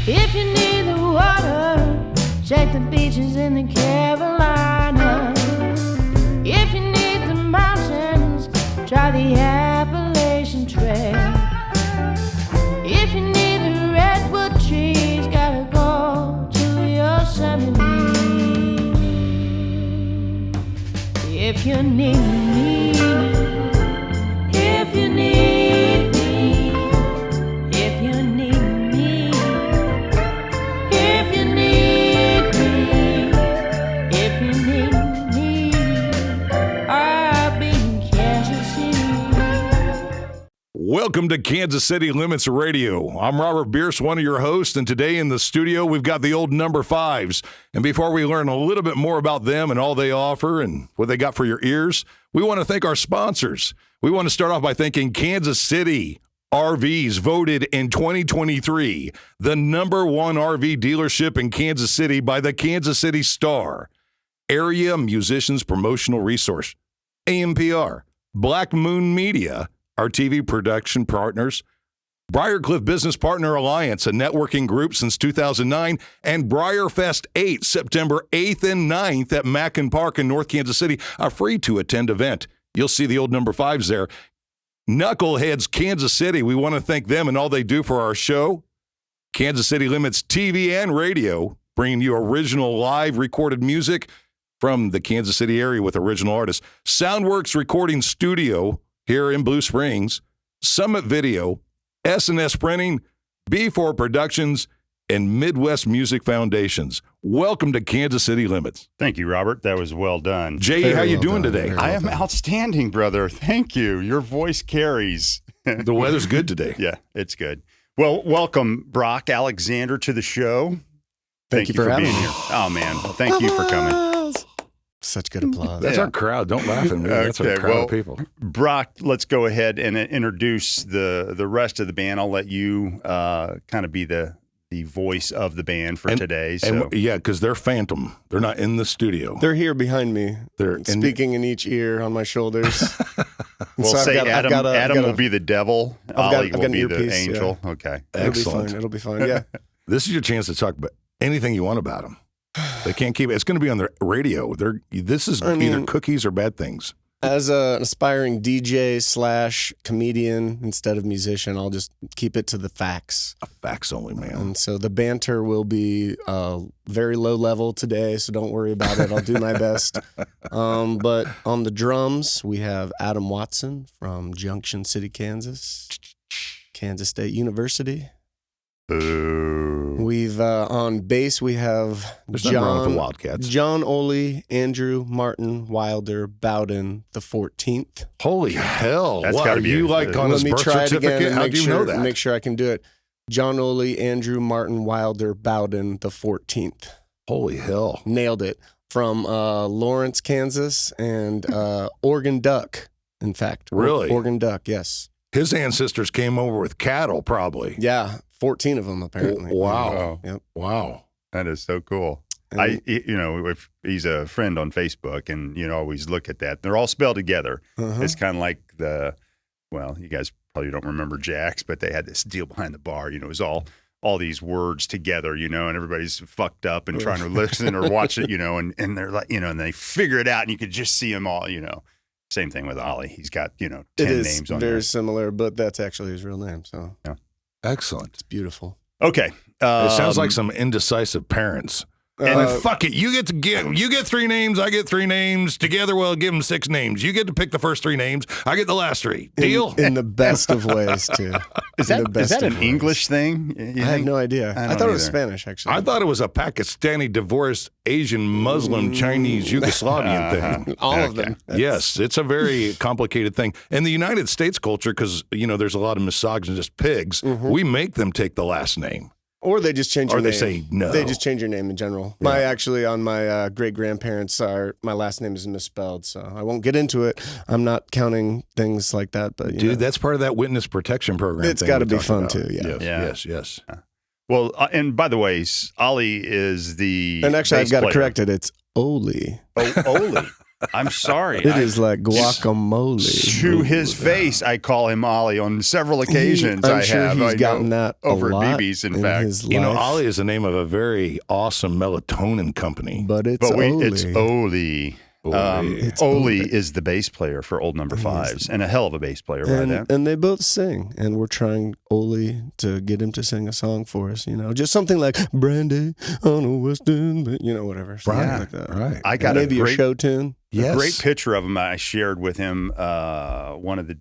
If you need the water, check the beaches in the Carolinas. If you need the mountains, try the Appalachian Trail. If you need the redwood trees, gotta go to Yosemite. If you need me, if you need me, if you need me, if you need me, if you need me, I'll be in Kansas City. Welcome to Kansas City Limits Radio. I'm Robert Bierce, one of your hosts, and today in the studio we've got the old number fives. And before we learn a little bit more about them and all they offer and what they got for your ears, we want to thank our sponsors. We want to start off by thanking Kansas City RVs, voted in 2023 the number one RV dealership in Kansas City by the Kansas City Star. Area Musicians Promotional Resource, AMPR, Black Moon Media, our TV production partners, Briarcliff Business Partner Alliance, a networking group since 2009, and BriarFest 8, September 8th and 9th at Mackin Park in North Kansas City, a free-to-attend event. You'll see the old number fives there. Knuckleheads Kansas City, we want to thank them and all they do for our show. Kansas City Limits TV and radio, bringing you original live recorded music from the Kansas City area with original artists. Soundworks Recording Studio here in Blue Springs, Summit Video, S&S Printing, B4 Productions, and Midwest Music Foundations. Welcome to Kansas City Limits. Thank you, Robert. That was well done. Jay, how you doing today? I am outstanding, brother. Thank you. Your voice carries. The weather's good today. Yeah, it's good. Well, welcome, Brock Alexander, to the show. Thank you for being having me. here. Oh, man. Well, thank you for coming. Such good applause. That's our crowd. Don't laugh at me. That's our crowd of people. Brock, let's go ahead and introduce the rest of the band. I'll let you kind of be the voice of the band for today. So. Yeah, because they're phantom. They're not in the studio. They're here behind me. They're speaking in each ear on my shoulders. We'll so say Adam will be the devil. Ollie will be the earpiece, angel. Yeah. Okay. Excellent. It'll be fine. Yeah. This is your chance to talk about anything you want about them. They can't keep it. It's going to be on the radio. This is either cookies or bad things. As an aspiring DJ / comedian instead of musician, I'll just keep it to the facts. A facts only, man. And so the banter will be very low level today, so don't worry about it. I'll do my best. But on the drums, we have Adam Watson from Junction City, Kansas, Kansas State University. Boo. We've on bass we have There's nothing wrong with the Wildcats. John Oley, Andrew Martin Wilder Bowden the 14th. Holy hell! That's what gotta are be you a- like on Let his me birth try it again certificate? and How make do you sure, know that? make sure I can do it. John Oley, Andrew Martin Wilder Bowden the 14th. Holy hell! Nailed it. From Lawrence, Kansas, and Oregon Duck. In fact, Really? Oregon Duck. Yes. His ancestors came over with cattle, probably. Yeah. 14 of them apparently. Wow! Yep. Wow! That is so cool. And- If he's a friend on Facebook, and always look at that. They're all spelled together. Uh-huh. It's kind of like you guys probably don't remember Jax, but they had this deal behind the bar. It was all these words together, and everybody's fucked up and trying to listen or watch it, and they're like, and they figure it out, and you could just see them all, Same thing with Ollie. He's got 10 It is names on very there. similar, but that's actually his real name. So Excellent. it's beautiful. Okay. It sounds like some indecisive parents. Fuck it. You get 3 names. I get 3 names. Together, we'll give them 6 names. You get to pick the first 3 names. I get the last 3. Deal? In the best of ways, too. Is In the that best an of ways. English thing? I have no idea. I I don't thought it was either. Spanish, actually. I thought it was a Pakistani, divorced, Asian, Muslim, Chinese, Yugoslavian thing. all of them. Yes, it's a very complicated thing. In the United States culture, because, there's a lot of misogynist pigs, we make them take the last name. Or they just change your Or name. they say no. They just change your name in general. On my great-grandparents, my last name is misspelled, so I won't get into it. I'm not counting things like that, but Dude, that's part of that witness protection program. It's thing gotta we be talked fun, about. too, yeah. Yes. Well, and by the way, Ollie is the and actually, I've bass got to player. correct it. It's Oli. Oh, Oli. I'm sorry. It is like guacamole. To his face, I call him Ollie on several occasions. I'm sure he's I gotten know, that over a lot BB's, in in fact. his You know, life. Ollie is the name of a very awesome melatonin company. But it's But Oli. it's Oli. Oli. It's Oli Oli. is the bass player for Old Number Fives, and a hell of a bass player by that. And they both sing, and we're trying Oli to get him to sing a song for us. You know, just something like "Brandy on a Western," you know, whatever, something Right, like that. right. I got Maybe a a great, show tune. Yes. great picture of him I shared with him. One of the,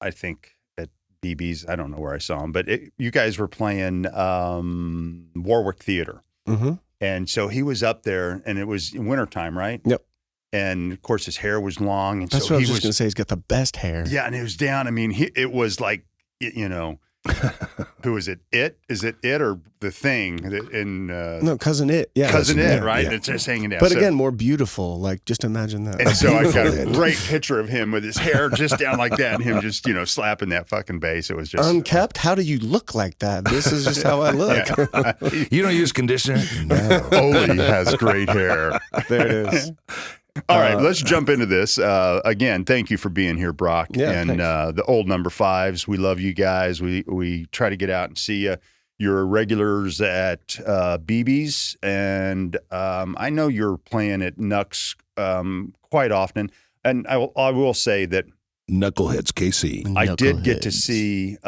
I think at BB's, I don't know where I saw him, but you guys were playing Warwick Theater. Mm-hmm. And so he was up there, and it was wintertime, right? Yep. And of course, his hair was long, and That's so what I he was just gonna say. He's got the best hair. yeah, and it was down. I mean, it was like, you know, who is it? Is it it or the thing? In No, Cousin It. Yeah, Cousin It, Yeah, right? yeah. It's just hanging down. But So- again, more beautiful. Like, just imagine that. and so I got a Beautiful. great picture of him with his hair just down like that, and him just slapping that fucking bass. It was just Unkept? How do you look like that? This is just how I look. Yeah. You don't use conditioner? No. Oli has great hair. There it is. All right, let's jump into this. Again, thank you for being here, Brock. Yeah, and the Old Number Fives. We love you guys. We try to get out and see you. You're regulars at BB's, and I know you're playing at Nux quite often. And I will say that Knuckleheads, KC. I did get to Knuckleheads. see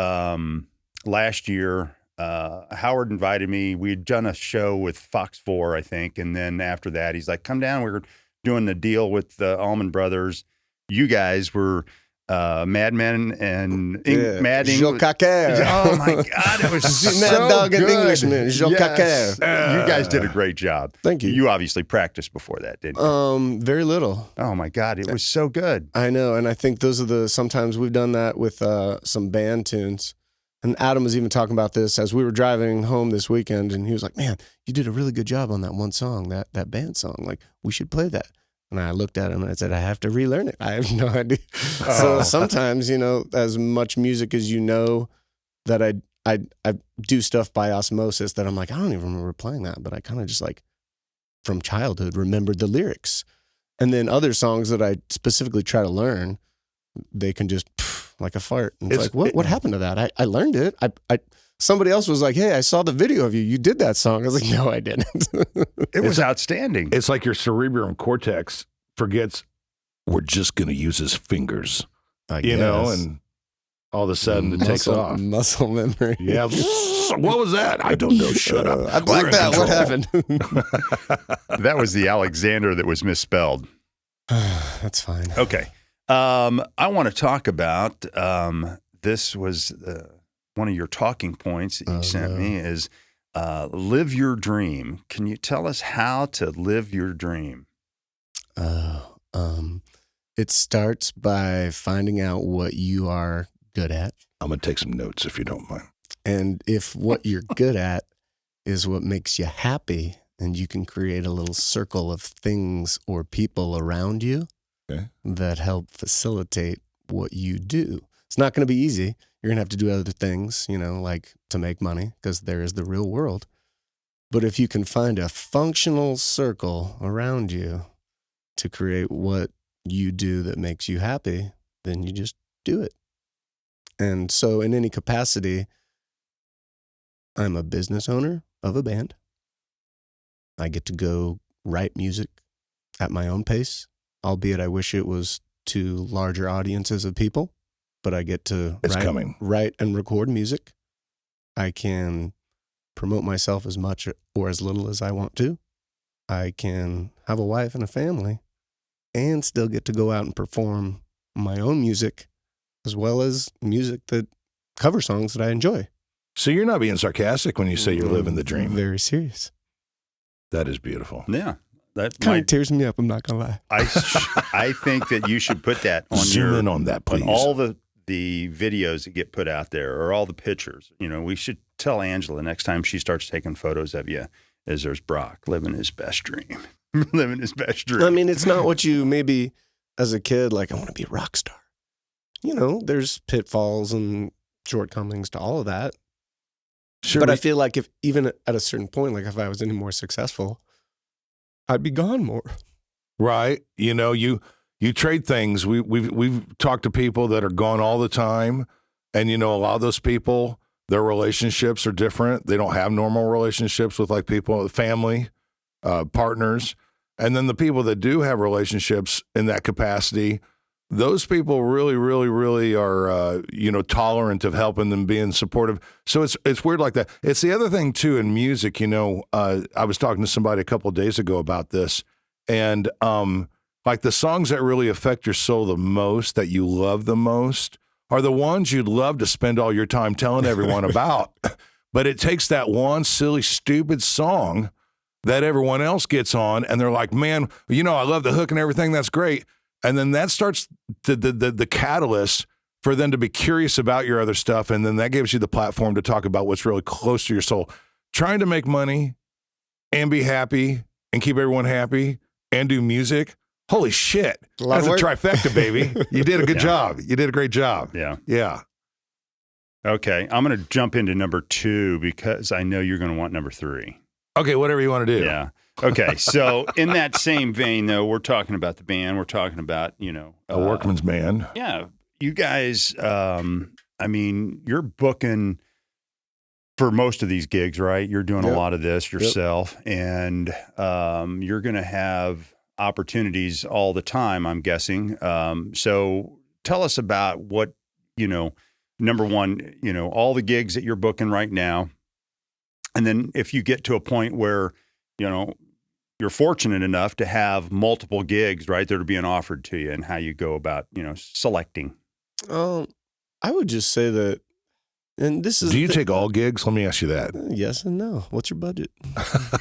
last year. Howard invited me. We'd done a show with Fox 4, I think, and then after that, he's like, "Come down. We're doing the deal with the Allman Brothers. You guys were Madmen and Mad Jean English." Caquer. Oh my God, it was Mad so Dog and good. Englishman, Jean Caquer. You guys did a great job. Thank you. You obviously practiced before that, didn't you? Very little. Oh my God, it was so good. I know, and I think those are sometimes we've done that with some band tunes. And Adam was even talking about this as we were driving home this weekend, and he was like, "Man, you did a really good job on that one song, that band song. Like, we should play that." And I looked at him and I said, "I have to relearn it. I have no idea." So sometimes, as much music as that I do stuff by osmosis that I'm like, I don't even remember playing that, but I kind of just like from childhood remembered the lyrics. And then other songs that I specifically try to learn, they can just like a fart. And it's like, what happened to that? I learned it. Somebody else was like, "Hey, I saw the video of you. You did that song." I was like, "No, I didn't." It was outstanding. It's like your cerebrum cortex forgets we're just going to use his fingers, I you know, guess. and all of a sudden it takes off. Muscle memory. Yeah. What was that? I don't know. Shut up. I We're in blacked out. What control. happened? That was the Alexander that was misspelled. That's fine. Okay. I want to talk about this was one of your talking points that you sent me is live your dream. Can you tell us how to live your dream? It starts by finding out what you are good at. I'm going to take some notes if you don't mind. And if what you're good at is what makes you happy, and you can create a little circle of things or people around you that help facilitate what you do. It's not going to be easy. You're going to have to do other things, like to make money, because there is the real world. But if you can find a functional circle around you to create what you do that makes you happy, then you just do it. And so in any capacity, I'm a business owner of a band. I get to go write music at my own pace, albeit I wish it was to larger audiences of people, but I get to write and record music. I can promote myself as much or as little as I want to. I can have a wife and a family and still get to go out and perform my own music as well as music that cover songs that I enjoy. So you're not being sarcastic when you say you're living the dream. Very serious. That is beautiful. Yeah. That Kind of tears me up, I'm not going to lie. I think that you should put that on Zoom in on that, please. on all the videos that get put out there or all the pictures. We should tell Angela next time she starts taking photos of you is there's Brock living his best dream. Living his best dream. I mean, it's not what you maybe as a kid, like, I want to be a rock star. There's pitfalls and shortcomings to all of that. Sure, But I feel like if even at a certain point, like if I was any more successful, I'd be gone more. right? You know, you trade things. We've talked to people that are gone all the time, and you know, a lot of those people, their relationships are different. They don't have normal relationships with like people, family, partners, and then the people that do have relationships in that capacity, those people really, really, really are, you know, tolerant of helping them, being supportive. So it's weird like that. It's the other thing too in music. You know, I was talking to somebody a couple of days ago about this, and like the songs that really affect your soul the most, that you love the most, are the ones you'd love to spend all your time telling everyone about. But it takes that one silly, stupid song that everyone else gets on, and they're like, man, you know, I love the hook and everything. That's great. And then that starts the catalyst for them to be curious about your other stuff. And then that gives you the platform to talk about what's really close to your soul. Trying to make money and be happy and keep everyone happy and do music. Holy shit. That's a trifecta, baby. You did a good job. You did a great job. Yeah. Yeah. Okay. I'm going to jump into number 2 because I know you're going to want number 3. Okay. Whatever you want to do. Yeah. Okay. So in that same vein, though, we're talking about the band. We're talking about, you know, A workman's man. Yeah. You guys, I mean, you're booking for most of these gigs, right? You're doing a lot of this yourself, and you're going to have opportunities all the time, I'm guessing. So tell us about what, you know, number one, you know, all the gigs that you're booking right now. And then if you get to a point where, you know, you're fortunate enough to have multiple gigs, right, that are being offered to you, and how you go about, you know, selecting. I would just say that, and this is. Do you take all gigs? Let me ask you that. Yes and no. What's your budget?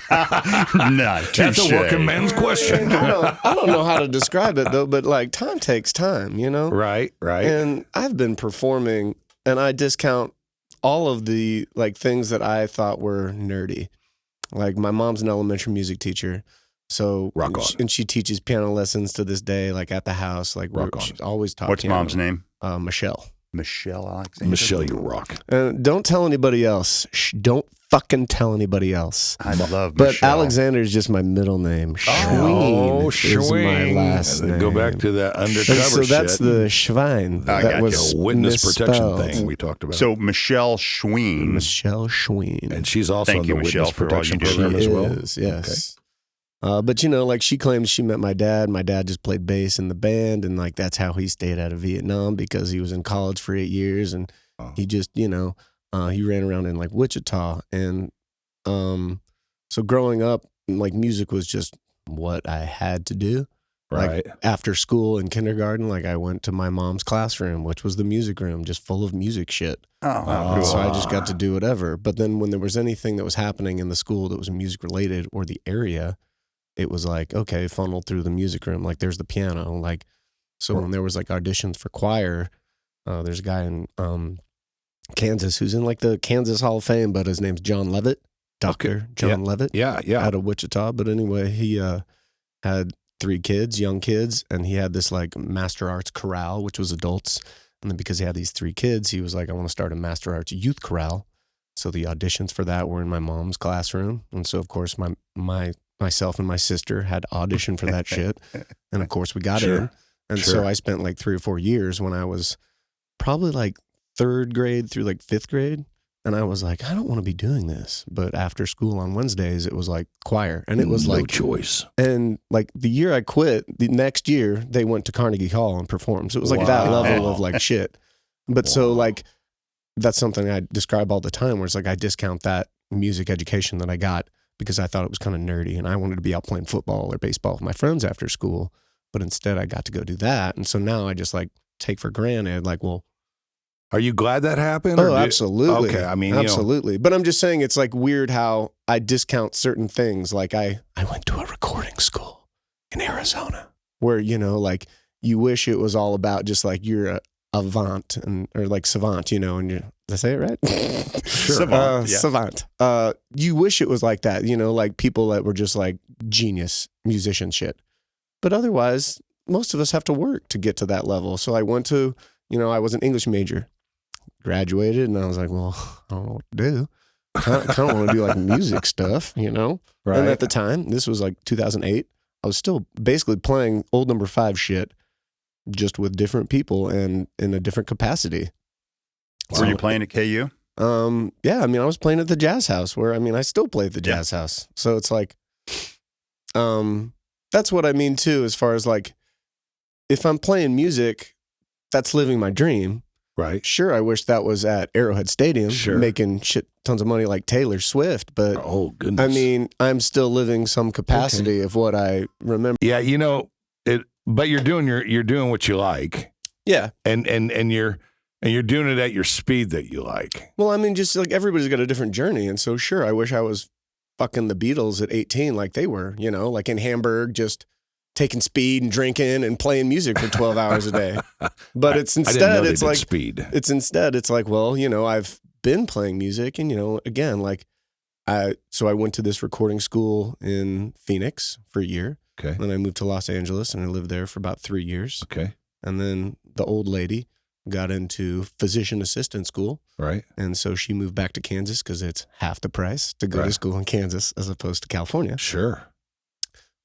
Nah, That's a working man's question. I don't know how to describe it though, but like time takes time, you know? Right. And I've been performing, and I discount all of the like things that I thought were nerdy. Like my mom's an elementary music teacher, so Rock on. and she teaches piano lessons to this day, like at the house. Like she's always taught. What's piano. mom's name? Michelle. Michelle Alexander. Michelle, you rock. Don't tell anybody else. Don't fucking tell anybody else. I love But Michelle. Alexander is just my middle name. Oh, Schween is my last name. Go back to that undercover So that's shit. the Schwein. I that got was The witness protection misspelled. thing we talked about. So Michelle Schween. Michelle Schween. And she's also Thank in you, the Michelle, witness for all protection you do. program as well. Is, yes. But you know, like she claims she met my dad. My dad just played bass in the band, and like that's how he stayed out of Vietnam, because he was in college for 8 years, and he just, you know, he ran around in like Wichita, and so growing up, like music was just what I had to do. Right. Like after school in kindergarten, like I went to my mom's classroom, which was the music room, just full of music shit. Oh, And so cool. I just got to do whatever. But then when there was anything that was happening in the school that was music related or the area, it was like, okay, funneled through the music room. Like there's the piano. Like, so when there was like auditions for choir, there's a guy in Kansas who's in like the Kansas Hall of Fame, but his name's John Levitt, Dr. John Levitt. Yeah. Out of Wichita. But anyway, he had 3 kids, young kids, and he had this like master arts chorale, which was adults. And then because he had these 3 kids, he was like, I want to start a master arts youth chorale. So the auditions for that were in my mom's classroom. And so of course myself and my sister had auditioned for that shit. And of course we got in. And so I spent like 3 or 4 years when I was probably like 3rd grade through like 5th grade. And I was like, I don't want to be doing this. But after school on Wednesdays, it was like choir. And it was no like choice. And like the year I quit, the next year they went to Carnegie Hall and performed. So it was like that level of like shit. But so like, that's something I describe all the time, where it's like I discount that music education that I got because I thought it was kind of nerdy and I wanted to be out playing football or baseball with my friends after school. But instead I got to go do that. And so now I just like take for granted, like, well, Are you glad that happened? oh, absolutely. Okay. I mean, absolutely. But I'm just saying it's like weird how I discount certain things. Like I went to a recording school in Arizona where, you know, like you wish it was all about just like you're a avant or like savant, you know, and did I say it right? Sure. Savant, yeah. Savant. You wish it was like that, you know, like people that were just like genius musician shit. But otherwise, most of us have to work to get to that level. So I went to, you know, I was an English major, graduated, and I was like, well, I don't know what to do. I kind of want to do like music stuff, you know? Right. And at the time, this was like 2008, I was still basically playing old number 5 shit, just with different people and in a different capacity. Were you playing at KU? Yeah, I mean, I was playing at the Jazz House where, I mean, I still play at the Jazz House. So it's like, that's what I mean too, as far as like, if I'm playing music, that's living my dream. Right. Sure, I wish that was at Arrowhead Stadium, Sure. making shit tons of money like Taylor Swift, but Oh, goodness. I mean, I'm still living some capacity of what I remember. Yeah, you know, but you're doing what you like. Yeah. And you're doing it at your speed that you like. Well, I mean, just like everybody's got a different journey. And so, sure, I wish I was fucking the Beatles at 18 like they were, you know, like in Hamburg, just taking speed and drinking and playing music for 12 hours a day. But it's I didn't instead, know they it's did like, speed. it's like, well, you know, I've been playing music and, you know, again, like so I went to this recording school in Phoenix for a year. Okay. Then I moved to Los Angeles and I lived there for about 3 years. Okay. And then the old lady got into physician assistant school. Right. And so she moved back to Kansas because it's half the price to go Right. to school in Kansas as opposed to California. Sure.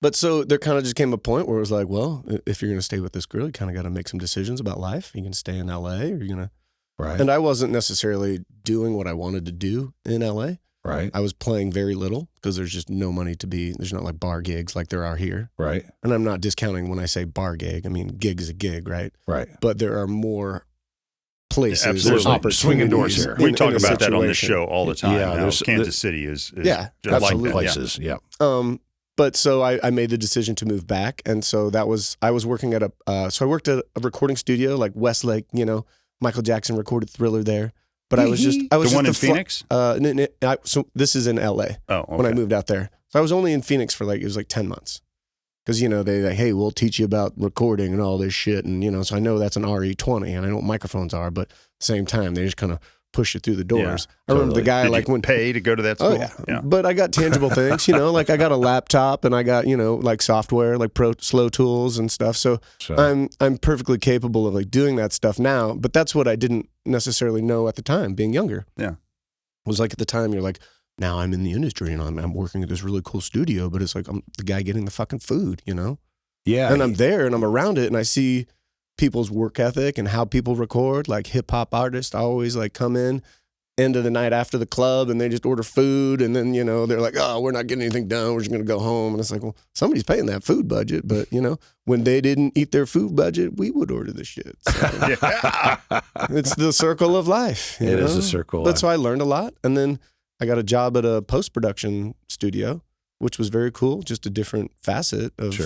But so there kind of just came a point where it was like, well, if you're going to stay with this girl, you kind of got to make some decisions about life. You can stay in LA or you're going to. Right. And I wasn't necessarily doing what I wanted to do in LA. Right. I was playing very little because there's just no money there's not like bar gigs like there are here. Right. And I'm not discounting when I say bar gig. I mean, gig is a gig, right? Right. But there are more places, Absolutely. opportunities. Swinging doors here. We in talk a about that on this situation. show all the time. Yeah, how there's- Kansas City is Yeah, just like Some that. places. Yeah. But so I made the decision to move back. And so I was working at I worked at a recording studio like Westlake, you know, Michael Jackson recorded Thriller there. But I was The just one in fl- Phoenix? So this is in LA Oh, okay. when I moved out there. So I was only in Phoenix for it was like 10 months. Because, you know, they like, hey, we'll teach you about recording and all this shit. And, you know, so I know that's an RE20 and I know what microphones are, but at the same time, they just kind of push you through the doors. I remember the guy Did like you when pay to go to that school? Oh yeah. But I got tangible things, you know, like I got a laptop and I got, you know, like software, like Slow Tools and stuff. So I'm perfectly capable of like doing that stuff now. But that's what I didn't necessarily know at the time, being younger. Yeah. It was like at the time you're like, now I'm in the industry and I'm working at this really cool studio, but it's like I'm the guy getting the fucking food, you know? Yeah. And I'm there and I'm around it and I see people's work ethic and how people record, like hip hop artists always like come in end of the night after the club and they just order food and then, you know, they're like, oh, we're not getting anything done. We're just going to go home. And it's like, well, somebody's paying that food budget. But, you know, when they didn't eat their food budget, we would order the shit. So it's the circle of life. It is a circle of That's life. why I learned a lot. And then I got a job at a post-production studio, which was very cool. Just a different facet of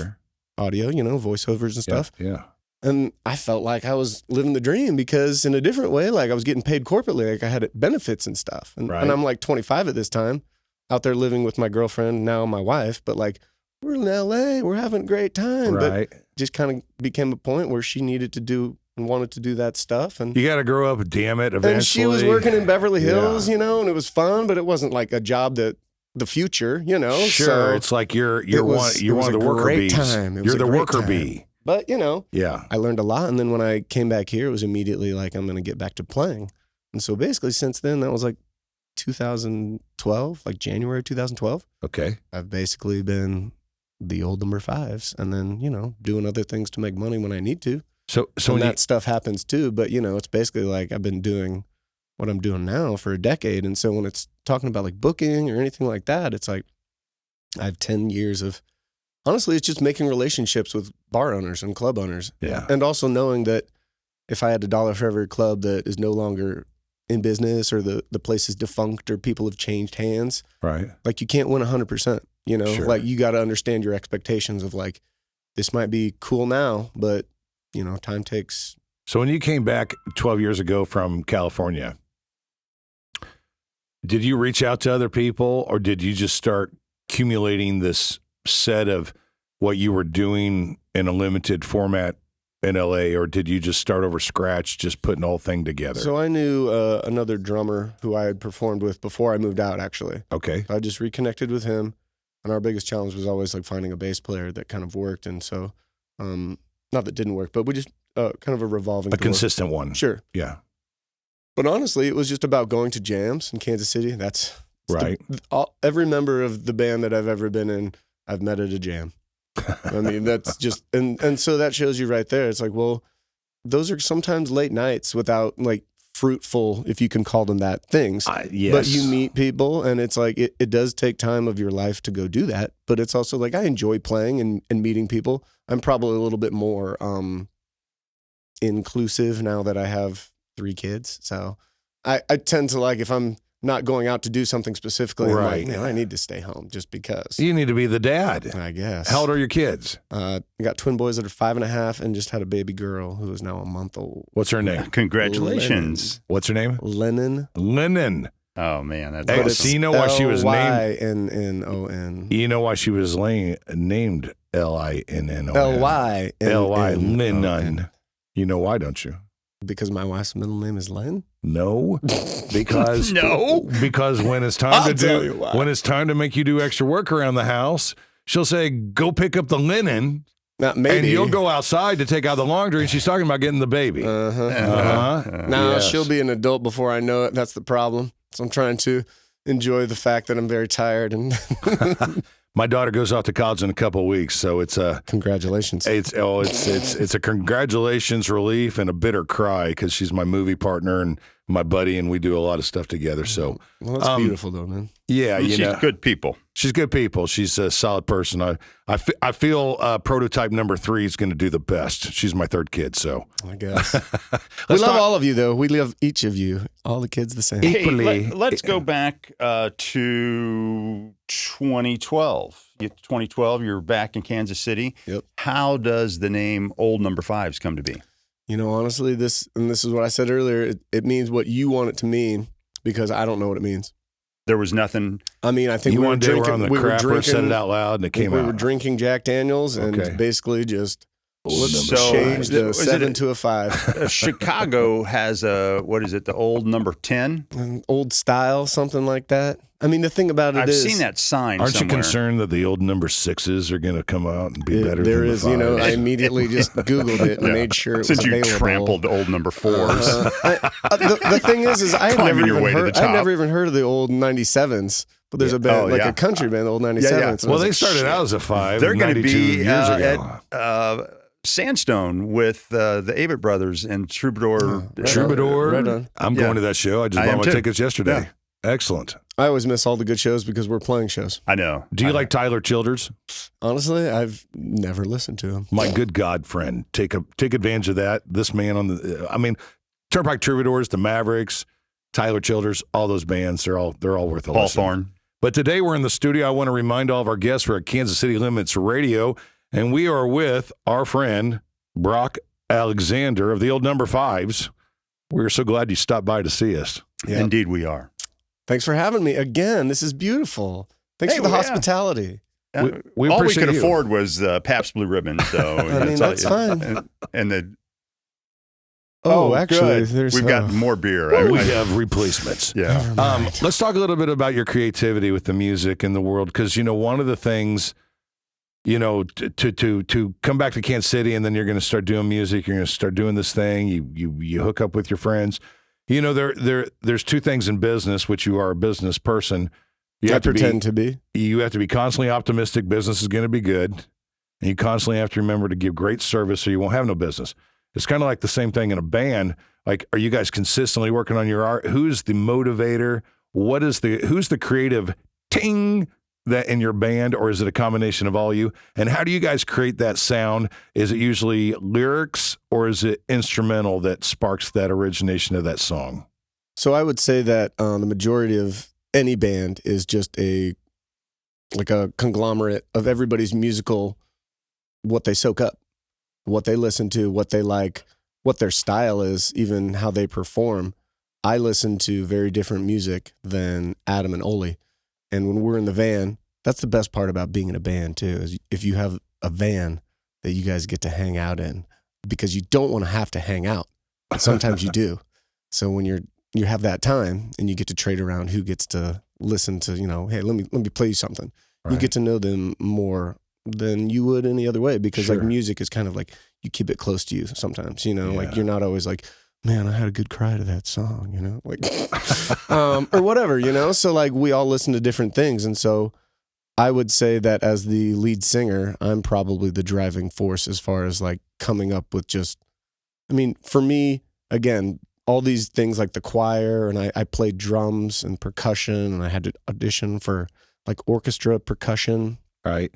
audio, you know, voiceovers and stuff. Yeah. And I felt like I was living the dream because in a different way, like I was getting paid corporately, like I had benefits and stuff. And I'm like 25 at this time, out there living with my girlfriend, now my wife, but like we're in LA, we're having a great time. Right. But just kind of became a point where she needed to do and wanted to do that stuff. And You got to grow up, damn it, eventually. and she was working in Beverly Hills, you know, and it was fun, but it wasn't like a job that the future, you know. Sure. So, It's like you're it one was of the a worker great bees. time. It was You're a the great worker time. bee. But, you know, Yeah. I learned a lot. And then when I came back here, it was immediately like, I'm going to get back to playing. And so basically since then, that was like 2012, like January 2012, Okay. I've basically been the old number 5s and then, you know, doing other things to make money when I need to. So And when that stuff happens too. But, you know, it's basically like I've been doing what I'm doing now for a decade. And so when it's talking about like booking or anything like that, it's like I have 10 years of, honestly, it's just making relationships with bar owners and club owners. Yeah. And also knowing that if I had $1 for every club that is no longer in business or the place is defunct or people have changed hands, Right. like you can't win 100%, you know, Sure. like you got to understand your expectations of like, this might be cool now, but you know, time takes. So when you came back 12 years ago from California, did you reach out to other people or did you just start accumulating this set of what you were doing in a limited format in LA, or did you just start over scratch, just putting the whole thing together? So I knew another drummer who I had performed with before I moved out, actually. Okay. I just reconnected with him. And our biggest challenge was always like finding a bass player that kind of worked. And so, not that didn't work, but we just kind of a revolving A door. consistent one. Sure. Yeah. But honestly, it was just about going to jams in Kansas City. That's Right. every member of the band that I've ever been in, I've met at a jam. I mean, that's just and so that shows you right there. It's like, well, those are sometimes late nights without like fruitful, if you can call them that, things. Yes. But you meet people, and it's like it does take time of your life to go do that. But it's also like I enjoy playing and meeting people. I'm probably a little bit more inclusive now that I have 3 kids. So I tend to like, if I'm not going out to do something specifically, I'm Right. like, I need to stay home just because. You need to be the dad. I guess. How old are your kids? I got twin boys that are 5.5 and just had a baby girl who is now a month old. What's her name? Congratulations. What's her name? Lennon. Lennon. Oh man, that's Hey, But awesome. so you know why she was named? Lynnnon. You know why she was named Linnon? L-Y. L-Y, Lennon. You know why, don't you? Because my wife's middle name is Len? No, because because when it's time I'll to tell you do why. when it's time to make you do extra work around the house, she'll say, "Go pick up the linen," Not maybe. and you'll go outside to take out the laundry. And she's talking about getting the baby. Uh-huh. No, Yes. she'll be an adult before I know it. That's the problem. So I'm trying to enjoy the fact that I'm very tired. And My daughter goes off to college in a couple of weeks, so it's a congratulations. it's a congratulations relief and a bitter cry because she's my movie partner and my buddy, and we do a lot of stuff together. So Well, that's beautiful, though, man. yeah, you She's know, good people. she's good people. She's a solid person. I feel prototype number 3 is going to do the best. She's my 3rd kid, so I guess. we Let's love talk- all of you, though. We love each of you, all the kids the same. Hey, Equally- let's go back to 2012. 2012, you're back in Kansas City. Yep. How does the name Old Number Fives come to be? You know, honestly, this is what I said earlier. It means what you want it to mean because I don't know what it means. There was nothing. I mean, I think you we were one day drinking. were on the we were crapper, drinking. said it out loud, and it came we out. were drinking Jack Daniels and Okay. basically just let's So, change the is it 7 a- to a 5. Chicago has what is it? The old number 10. An old style, something like that. I mean, the thing about it I've is, seen that sign. Aren't you somewhere. concerned that the old number 6s are going to come out and be better there than is, the 5s? you know, I immediately just Googled it and Yeah. made sure it Since was you available. trampled Old Number 4s. The thing is I had Climbing never your even way to heard. the I'd top. never even heard of the old 97s. But there's a band, Oh, yeah. a country band, the old 97s. and I well, was they like, started shit. out as a 5. They're going to 92 be years ago. at Sandstone with the Avett Brothers and Troubadour. Right Troubadour. Right on. I'm Yeah. going to that show. I just I bought am my too. tickets yesterday. Excellent. I always miss all the good shows because we're playing shows. I know. Do you like Tyler Childers? Honestly, I've never listened to him. My good God friend. Take advantage of that. This man on the Turnpike Troubadours, the Mavericks, Tyler Childers, all those bands, they're all worth a Paul listen. Thorne. But today we're in the studio. I want to remind all of our guests we're at Kansas City Limits Radio, and we are with our friend Brock Alexander of the old number 5s. We're so glad you stopped by to see us. Yeah. Indeed, we are. Thanks for having me again. This is beautiful. Thanks Hey, for the well, yeah. hospitality. We all we appreciate could you. afford was Pabst Blue Ribbon. So I mean, that's fine. And the Actually, good. there's We've got more beer. We have replacements. Yeah. Let's talk a little bit about your creativity with the music in the world, because one of the things, to come back to Kansas City and then you're going to start doing music. You're going to start doing this thing. You hook up with your friends. There's 2 things in business, which you are a business person. You I have to pretend to be. You have to be constantly optimistic. Business is going to be good, and you constantly have to remember to give great service, or you won't have no business. It's kind of like the same thing in a band. Like, are you guys consistently working on your art? Who's the motivator? Who's the creative ting that in your band, or is it a combination of all you? And how do you guys create that sound? Is it usually lyrics, or is it instrumental that sparks that origination of that song? So I would say that the majority of any band is just a conglomerate of everybody's musical, what they soak up, what they listen to, what they like, what their style is, even how they perform. I listen to very different music than Adam and Oli. And when we're in the van, that's the best part about being in a band too, is if you have a van that you guys get to hang out in, because you don't want to have to hang out. But sometimes you do. So when you have that time and you get to trade around who gets to listen to, hey, let me play you something. Right. You get to know them more than you would any other way, because Sure. like music is kind of like you keep it close to you sometimes, Yeah. like you're not always like, man, I had a good cry to that song, like or whatever, so like we all listen to different things. And so I would say that as the lead singer, I'm probably the driving force as far as like coming up with just, I mean, for me, again, all these things like the choir, and I played drums and percussion, and I had to audition for like orchestra percussion. Right.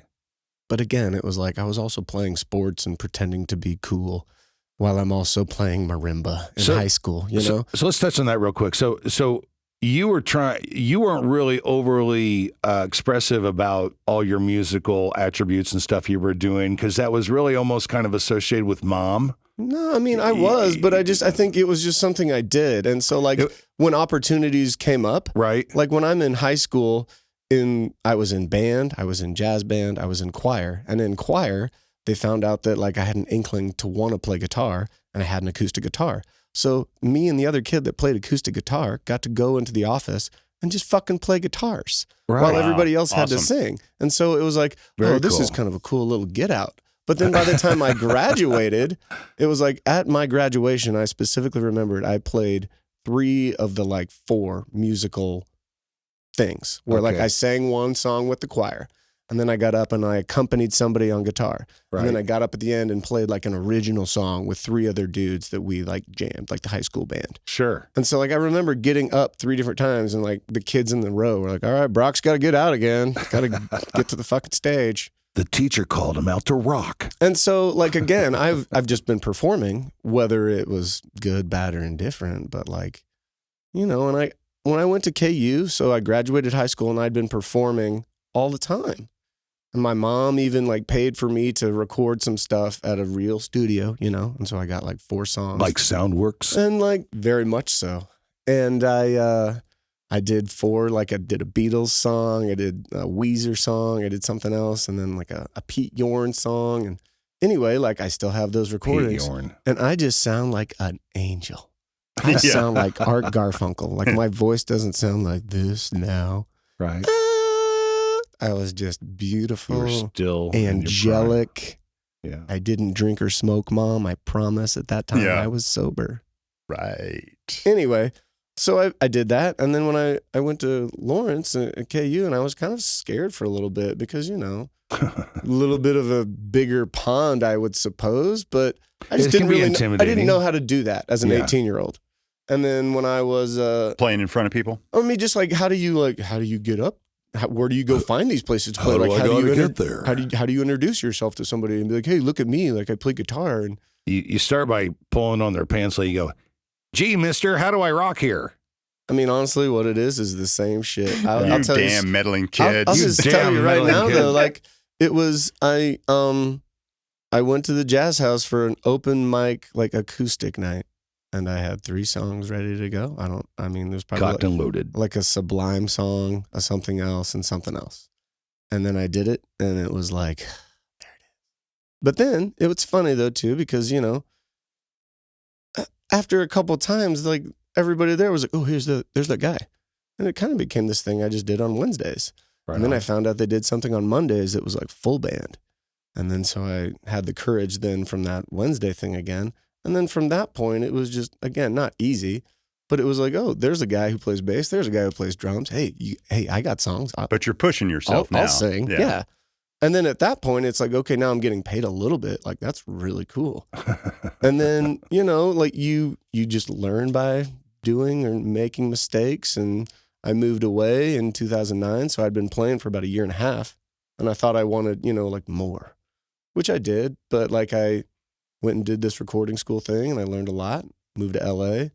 But again, it was like I was also playing sports and pretending to be cool while I'm also playing marimba in high school, you know? So let's touch on that real quick. So you weren't really overly expressive about all your musical attributes and stuff you were doing, because that was really almost kind of associated with mom. No, I mean, I was, but I think it was just something I did. And so like when opportunities came up, right? Like when I'm in high school, I was in band, I was in jazz band, I was in choir. And in choir, they found out that like I had an inkling to want to play guitar, and I had an acoustic guitar. So me and the other kid that played acoustic guitar got to go into the office and just fucking play guitars while everybody else had to sing. And so it was like, this is kind of a cool little get out. But then by the time I graduated, it was like at my graduation, I specifically remembered I played 3 of the like 4 musical things where like I sang one song with the choir, and then I got up and I accompanied somebody on guitar. Right. And then I got up at the end and played like an original song with 3 other dudes that we like jammed, like the high school band. Sure. And so like I remember getting up 3 different times, and like the kids in the row were like, all right, Brock's got to get out again. Got to get to the fucking stage. The teacher called him out to rock. And so like, again, I've just been performing, whether it was good, bad, or indifferent. But like, you know, and when I went to KU, so I graduated high school and I'd been performing all the time. And my mom even like paid for me to record some stuff at a real studio, you know? And so I got like 4 songs. Like Soundworks? And like very much so. And I did 4, like I did a Beatles song, I did a Weezer song, I did something else, and then like a Pete Yorn song. And anyway, like I still have those recordings. Pete Yorn. And I just sound like an angel. I sound like Art Garfunkel. Like my voice doesn't sound like this now. Right. I was just beautiful. You were still angelic. Yeah. I didn't drink or smoke, Mom. I promise at that time I was sober. Right. Anyway, so I did that. And then when I went to Lawrence at KU, and I was kind of scared for a little bit because, you know, a little bit of a bigger pond, I would suppose. But I just didn't really I didn't know how to do that as an 18-year-old. And then when I was playing in front of people, I mean, just like how do you get up? Where do you go find these places to play? How do you get there? How do you introduce yourself to somebody and be like, hey, look at me, like I play guitar? And you start by pulling on their pants leg. You go, gee, mister, how do I rock here? I mean, honestly, what it is the same shit. I'll tell you, meddling kid. I'll just tell you right now, though, like it was, I went to the Jazz House for an open mic, like acoustic night, and I had 3 songs ready to go. There's probably Cocked and loaded. Like a Sublime song, a something else, and something else. And then I did it, and it was like, there it is. But then it was funny though too, because, you know, after a couple times, like everybody there was like, oh, there's that guy. And it kind of became this thing I just did on Wednesdays. Right. And then I found out they did something on Mondays that was like full band. And then so I had the courage then from that Wednesday thing again. And then from that point, it was just, again, not easy, but it was like, oh, there's a guy who plays bass. There's a guy who plays drums. Hey, I got songs. But you're pushing yourself now. I'll sing. Yeah. And then at that point, it's like, okay, now I'm getting paid a little bit. Like, that's really cool. And then, you know, like you just learn by doing or making mistakes. And I moved away in 2009. So I'd been playing for about 1.5 years. And I thought I wanted, you know, like more, which I did. But like I went and did this recording school thing and I learned a lot, moved to LA.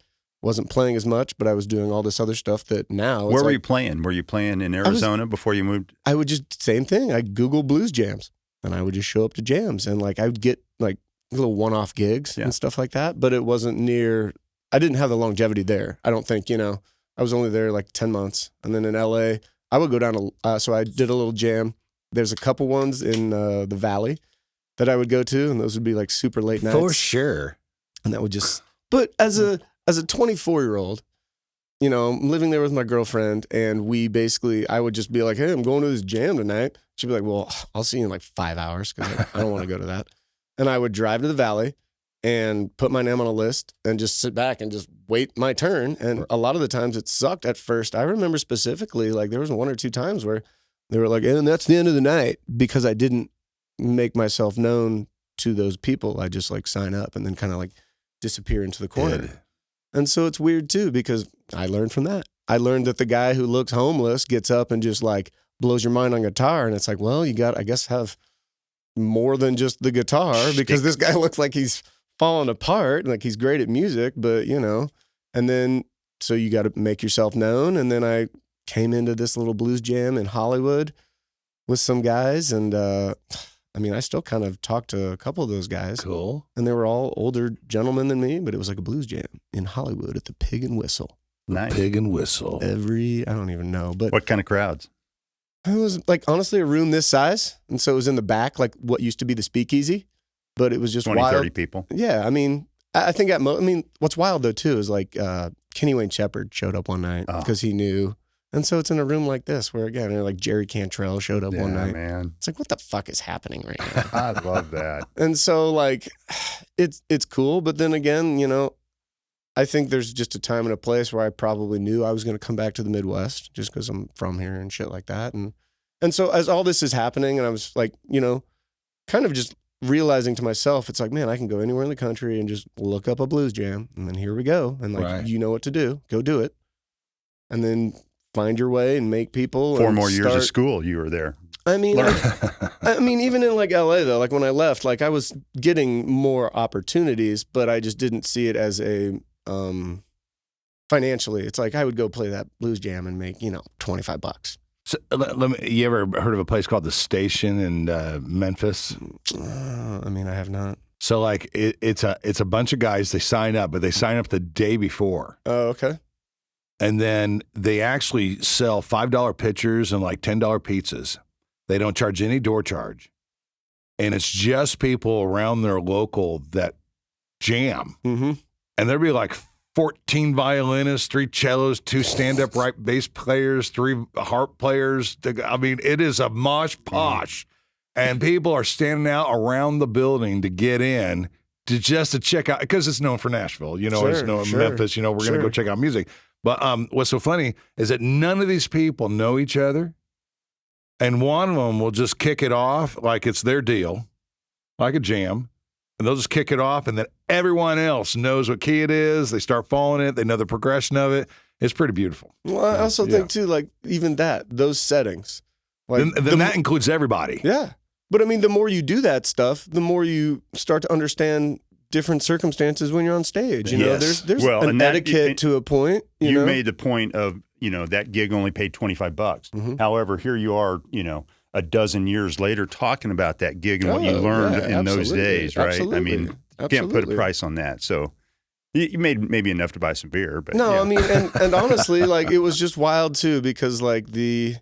Wasn't playing as much, but I was doing all this other stuff that now. Where were you playing? Were you playing in Arizona before you moved? I would just, same thing. I'd Google blues jams and I would just show up to jams and like I would get like little one-off gigs and stuff like that, but it wasn't I didn't have the longevity there. I don't think, you know, I was only there like 10 months. And then in LA, I would go down to, so I did a little jam. There's a couple ones in the Valley that I would go to, and those would be like super late nights. For sure. And that would just, but as a 24-year-old, you know, I'm living there with my girlfriend, and I would just be like, hey, I'm going to this jam tonight. She'd be like, well, I'll see you in like 5 hours because I don't want to go to that. And I would drive to the Valley and put my name on a list and just sit back and just wait my turn. And a lot of the times it sucked at first. I remember specifically, like there was 1 or 2 times where They were like, and that's the end of the night, because I didn't make myself known to those people. I just like sign up and then kind of like disappear into the corner. Yeah. And so it's weird too, because I learned from that. I learned that the guy who looks homeless gets up and just like blows your mind on guitar. And it's like, well, you got, I guess, have more than just the guitar, because this guy looks like he's falling apart, like he's great at music, but you know, and then, so you got to make yourself known. And then I came into this little blues jam in Hollywood with some guys. And, I mean, I still kind of talk to a couple of those guys. Cool. And they were all older gentlemen than me, but it was like a blues jam in Hollywood at the Pig and Whistle. Nice. Pig and Whistle. I don't even know, but What kind of crowds? it was like honestly a room this size. And so it was in the back, like what used to be the Speakeasy, but it was just 20, wild. 30 people. Yeah. I mean, I think I mean, what's wild though too is like Kenny Wayne Shepherd showed up one night because he knew. And so it's in a room like this where again, like Jerry Cantrell showed up one night. Man. It's like, what the fuck is happening right now? I love that. And so like, it's cool. But then again, you know, I think there's just a time and a place where I probably knew I was going to come back to the Midwest just because I'm from here and shit like that. And so as all this is happening, and I was like, you know, kind of just realizing to myself, it's like, man, I can go anywhere in the country and just look up a blues jam, and then here we go. And like, you know what to do, go do it. And then find your way and make people. 4 more years of school, you were there. I mean, I mean, even in like LA though, like when I left, like I was getting more opportunities, but I just didn't see it as a, financially. It's like I would go play that blues jam and make, you know, $25. So, you ever heard of a place called The Station in Memphis? I mean, I have not. So like it's a bunch of guys, they sign up, but they sign up the day before. Oh, okay. And then they actually sell $5 pitchers and like $10 pizzas. They don't charge any door charge. And it's just people around their local that jam. Mm-hmm. And there'd be like 14 violinists, 3 cellos, 2 stand-up right bass players, 3 harp players. I mean, it is a mosh posh. And people are standing out around the building to get in to check out, because it's known for Nashville. You know, it's known in Memphis, you know, we're going to go check out music. But what's so funny is that none of these people know each other. And one of them will just kick it off like it's their deal, like a jam. And they'll just kick it off, and then everyone else knows what key it is. They start following it. They know the progression of it. It's pretty beautiful. Well, I also think too, like even those settings. Like then that includes everybody. Yeah. But I mean, the more you do that stuff, the more you start to understand different circumstances when you're on stage. You know, there's an etiquette to a point. You know? Made the point of, you know, that gig only paid $25. Mm-hmm. However, here you are, you know, a dozen years later talking about that gig and what you learned in those days, right? Absolutely. I mean, you can't put a price on that. So you made maybe enough to buy some beer, but no, yeah. I mean, and honestly, like it was just wild too, because like you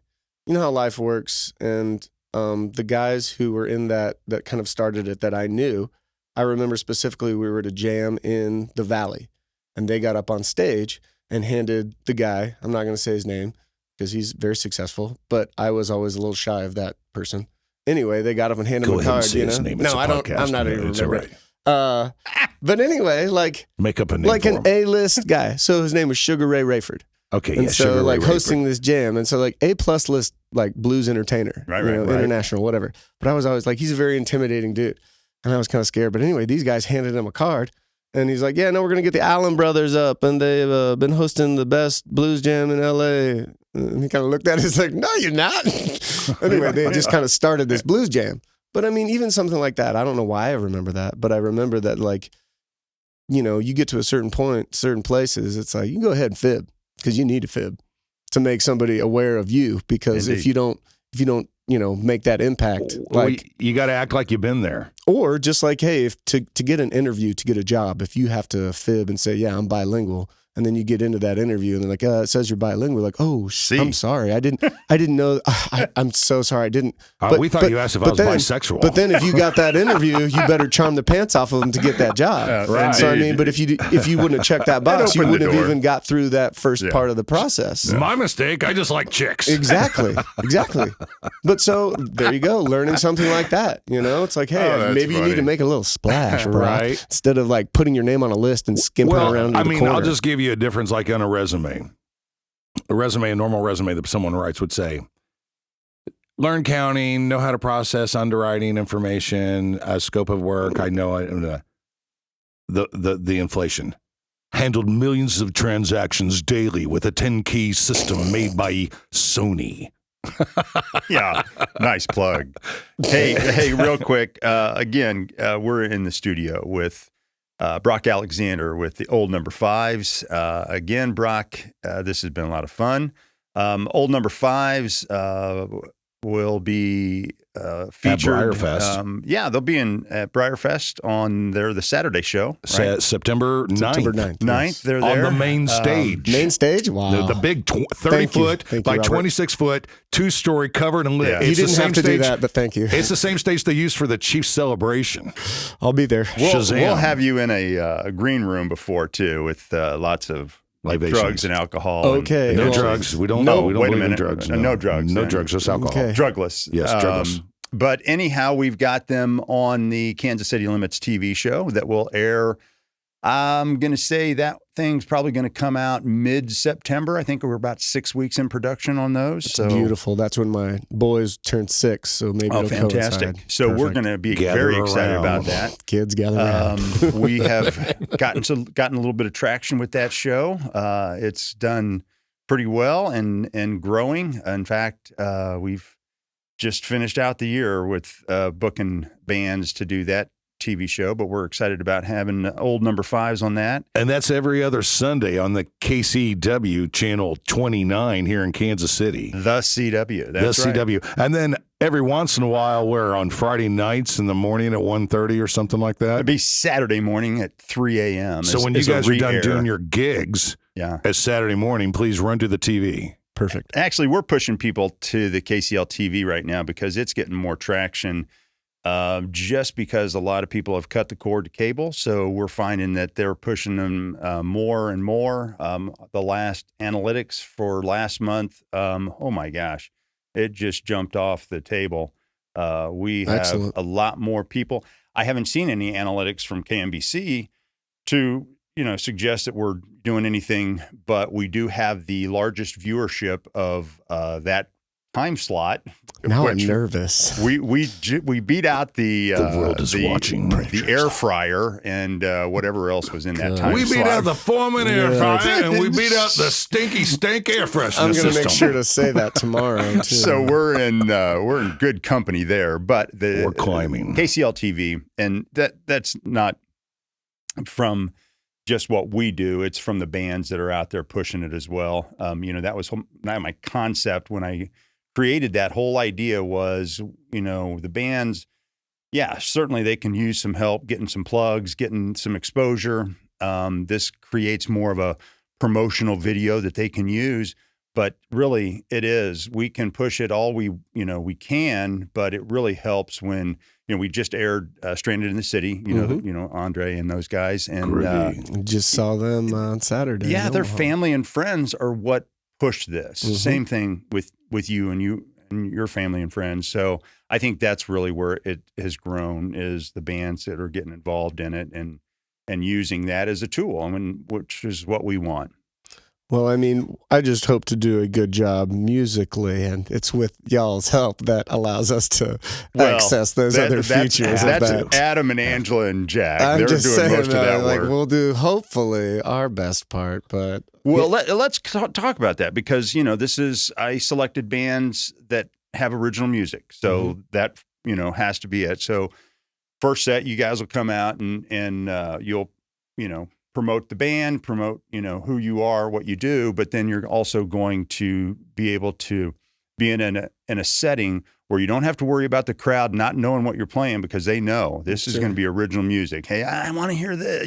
know how life works, and the guys who were in that kind of started it that I knew, I remember specifically we were at a jam in the Valley, and they got up on stage and handed the guy, I'm not going to say his name because he's very successful, but I was always a little shy of that person. Anyway, they got up and handed him a card. You know? No, I don't. I'm not even remember. But anyway, like make up a name like for an him. A-list guy. So his name was Sugar Ray Rayford. Okay, and yeah, so Sugar like Ray hosting Rayford. this jam, and so like A+ list, like blues entertainer, Right, international, whatever. But I was always like, he's a very intimidating dude, and I was kind of scared. But anyway, these guys handed him a card, and he's like, yeah, no, we're gonna get the Allen Brothers up, and they've been hosting the best blues jam in LA. And he kind of looked at it, he's like, no, you're not. Anyway, they just kind of started this blues jam. But I mean, even something like that, I don't know why I remember that, but I remember that, like, you know, you get to a certain point, certain places, it's like, you can go ahead and fib, because you need to fib to make somebody aware of you. Because if you don't, you know, make that impact, like you got to act like you've been there. Or just like, hey, if to get an interview, to get a job, if you have to fib and say, yeah, I'm bilingual, and then you get into that interview and they're like, it says you're bilingual. Like, oh, I'm sorry. I didn't know. I'm so sorry. I didn't. We thought you asked if I was bisexual. But then if you got that interview, you better charm the pants off of them to get that job. Right. So I mean, but if you wouldn't have checked that box, you wouldn't have even got through that first part of the process. My mistake. I just like chicks. Exactly. But so there you go, learning something like that. You know, it's like, hey, maybe you need to make a little splash, bro, right? Instead of like putting your name on a list and skimping around. I mean, I'll just give you a difference, like on a resume. A normal resume that someone writes would say, learn counting, know how to process underwriting information, scope of work. I know the inflation. Handled millions of transactions daily with a 10-key system made by Sony. Yeah, nice plug. Hey, real quick. Again, we're in the studio with Brock Alexander with the Old Number Fives. Again, Brock, this has been a lot of fun. Old Number Fives will be featured at BriarFest. Yeah, they'll be at BriarFest on the Saturday show. Right? September 9th. September 9th. 9th, yes. they're there. On the main stage. Main stage? Wow. The big 30-foot by 26-foot, 2-story covered and lit. Yeah. It's You the didn't same have to stage, do that, but thank you. It's the same stage they use for the Chiefs celebration. I'll be there. Shazam. We'll have you in a green room before, too, with lots of Libations. drugs and alcohol. Okay. And No Well, drugs. We don't No, know. We don't wait a believe in minute. drugs. No drugs. No drugs, just alcohol. Okay. Drugless. Yes, drugless. But anyhow, we've got them on the Kansas City Limits TV show that will air. I'm going to say that thing's probably going to come out mid-September. I think we're about 6 weeks in production on those. It's beautiful. That's when my boys turned 6, so maybe it'll fantastic. coincide. So we're Perfect. going to be Gather very excited around. about that. Kids gather around. We have gotten a little bit of traction with that show. It's done pretty well and growing. In fact, we've just finished out the year with booking bands to do that TV show, but we're excited about having Old Number Fives on that. And that's every other Sunday on the KCW channel 29 here in Kansas City. The CW. That's the right. CW. And then every once in a while, we're on Friday nights in the morning at 1:30 or something like that. It'd be Saturday morning at 3 a.m. So when you guys are done doing your gigs at Saturday morning, please run to the TV. Perfect. Actually, we're pushing people to the KCL TV right now because it's getting more traction. Just because a lot of people have cut the cord to cable. So we're finding that they're pushing them more and more. The last analytics for last month, oh my gosh, it just jumped off the table. We have Excellent. a lot more people. I haven't seen any analytics from KMBC to, suggest that we're doing anything, but we do have the largest viewership of that time slot. Now which I'm nervous. We beat out the world is watching. the air fryer and whatever else was in that time We beat slot. out the Foreman air Yeah. fryer and we beat out the stinky stink air freshener I'm going to system. make sure to say that tomorrow, too. So we're in good company there, but We're climbing. KCL TV, and that's not from just what we do. It's from the bands that are out there pushing it as well. That was my concept when I created that whole idea was, the bands, yeah, certainly they can use some help getting some plugs, getting some exposure. This creates more of a promotional video that they can use, but really we can push it all we can, but it really helps when, we just aired Stranded in the City, Andre and those guys. And Just saw them on Saturday. yeah, in their Omaha. family and friends are what pushed this. Same thing with you and your family and friends. So I think that's really where it has grown, is the bands that are getting involved in it and using that as a tool, which is what we want. Well, I just hope to do a good job musically, and it's with y'all's help that allows us to access those other features of That's that. Adam and Angela and Jack. I'm They're just doing saying, most of that work. we'll do hopefully our best part, but Well, let's talk about that because, I selected bands that have original music. So that, has to be it. So first set, you guys will come out and you'll, promote the band, promote, who you are, what you do, but then you're also going to be able to be in a setting where you don't have to worry about the crowd not knowing what you're playing because they know this is going to be original music. Hey, I want to hear the,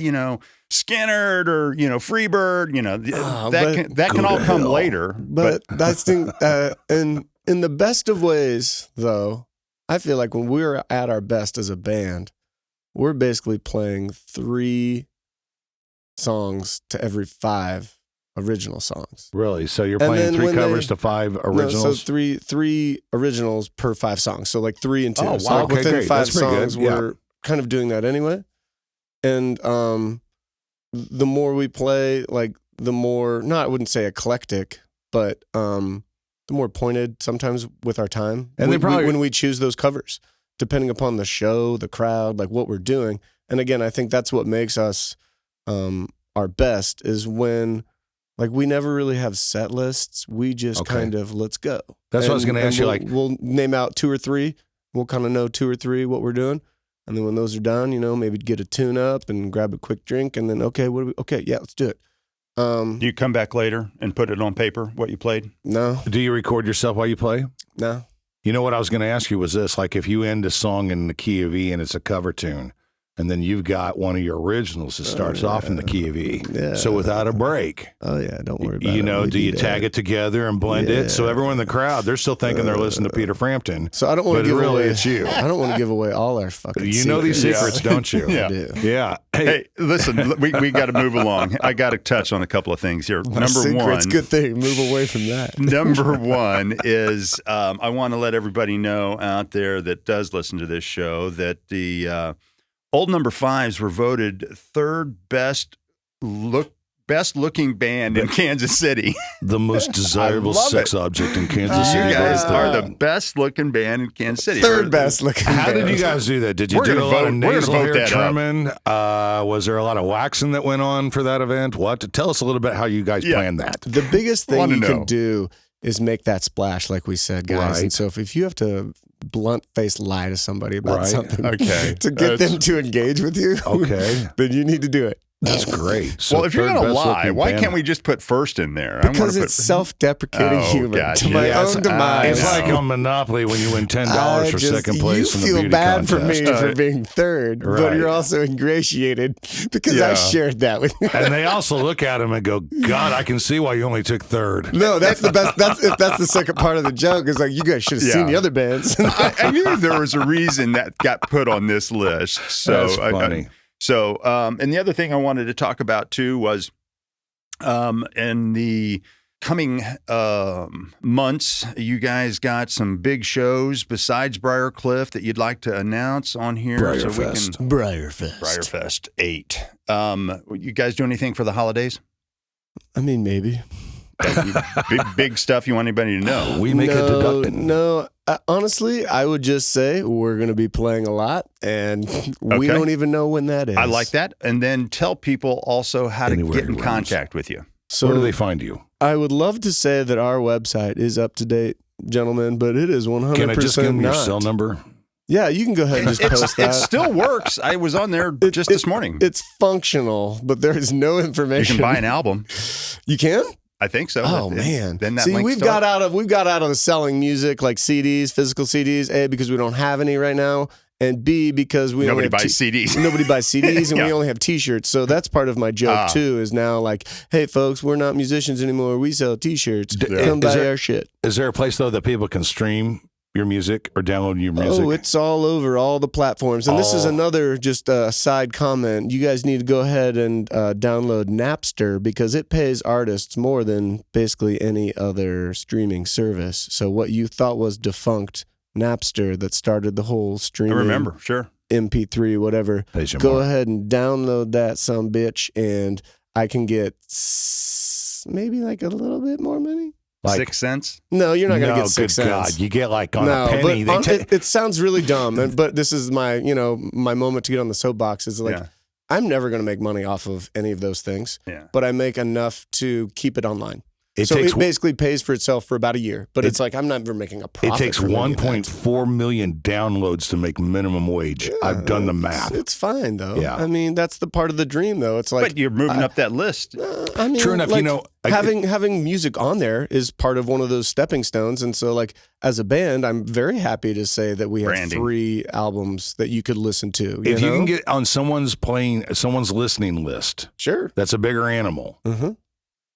Skinnerd or, Freebird, that can all come later. But that's in the best of ways, though, I feel like when we're at our best as a band, we're basically playing 3 songs to every 5 original songs. Really? So you're And playing then 3 when covers they- to 5 No, originals? so three originals per 5 songs. So like 3 and 2. Oh, wow. So like Okay, within great. 5 That's pretty good. songs, Yeah. we're kind of doing that anyway. And the more we play, like the more, I wouldn't say eclectic, but more pointed sometimes with our time. And they probably- when we choose those covers, depending upon the show, the crowd, like what we're doing. And again, I think that's what makes us our best is when like we never really have set lists. We just Okay. kind of let's go. That's what I was And- going to ask and you. we'll- Like, we'll name out 2 or 3. We'll kind of know 2 or 3 what we're doing. And then when those are done, maybe get a tune up and grab a quick drink and then, okay, yeah, let's do it. Do you come back later and put it on paper, what you played? No, do you record yourself while you play? no. You know what I was going to ask you was this: like, if you end a song in the key of E and it's a cover tune, and then you've got one of your originals that starts off in the key of E, Yeah. so without a break, Oh yeah, don't worry about it. do you tag it together and blend it? So everyone in the crowd, they're still thinking they're listening to Peter Frampton. So I don't want But to give really, away. it's you. I don't want to give away all our fucking. You know these secrets. secrets, don't you? Yeah. I do. Yeah. Hey, listen, we got to move along. I got to touch on a couple of things here. My Number secrets, one, good thing. Move away from that. Number one is I want to let everybody know out there that does listen to this show that the Old Number Fives were voted third best looking band in Kansas City. The most desirable love sex it. object in Kansas You City. guys right are there. the best looking band in Kansas City. Third best looking. How did band. you guys do that? Did you We're do gonna a lot vote- of we're gonna nasal vote hair that up. trimming? Was there a lot of waxing that went on for that event? What? Tell us a little bit how you guys Yeah. planned that. The biggest thing Wanna you know. can do is make that splash, like we said, guys. Right. And so if you have to blunt face lie to somebody about Right. something, Okay. to get That's- them to engage with you, Okay. then you need to do it. That's great. So Well, if you're third going to best lie, looking why band. can't we just put first in there? Because it's self-deprecating Oh, humor gotcha. to my Yes, own demise. It's I like know. on Monopoly when you win $10 for second place in You the feel beauty bad contest. for me for being third, but Right. you're also ingratiated because I Yeah. shared that with you. And they also look at him and go, God, I can see why you only took third. No, that's the best. That's the second part of the joke. Is like you guys should have seen Yeah. the other bands. I knew there was a reason that got put on this list. So That's funny. And the other thing I wanted to talk about too was, in the coming months, you guys got some big shows besides Briarcliff that you'd like to announce on here. Briarfest. Briarfest. Briarfest 8. You guys do anything for the holidays? I mean, maybe. big stuff you want anybody to know? We make a deduction. No, honestly, I would just say we're going to be playing a lot, and we Okay. don't even know when that is. I like that. And then tell people also how to Anywhere get in he roams. contact with you. So Where do they find you? I would love to say that our website is up to date, gentlemen, but it is 100% Can I just give them your not. cell number? Yeah, you can go ahead and just post It that. still works. I was on there just this morning. It's functional, but there is no You information. can buy an album. You can? I think so. Oh Then- man! Then that See, link's we've still got up. out of the selling music like CDs, physical CDs. Because we don't have any right now, and B, because we Nobody only have buys CDs. Nobody buys CDs, and we Yeah. only have T-shirts. So that's part of my joke too. Is now like, hey, folks, we're not musicians anymore. We sell T-shirts. Come is buy there- our shit. Is there a place, though, that people can stream your music or download your music? Oh, it's all over all the platforms. And this is Oh. another just side comment. You guys need to go ahead and download Napster because it pays artists more than basically any other streaming service. So what you thought was defunct Napster that started the whole I streaming remember, sure. MP3, whatever, Pays you go more. ahead and download that some bitch and I can get maybe like a little bit more money. Like, 6 cents. No, you're not going to no, get 6 good cents. God. You get like on a penny. but They it sounds really dumb, but this is my, my moment to get on the soapbox. Is like Yeah. I'm never going to make money off of any of those things, Yeah. but I make enough to keep it online. It so takes it basically pays for itself for about a year. But It- it's like I'm never making a It profit. takes from any of that. 1.4 million downloads to make minimum wage. I've done the math. It's fine though. Yeah. I mean, that's the part of the dream though. It's like But you're moving up that list. I mean, True enough, like, I- having music on there is part of one of those stepping stones. And so, like as a band, I'm very happy to say that we have Branding. 3 albums that you could listen to. if you know? can get on someone's listening list, sure. that's a bigger animal. Mm-hmm.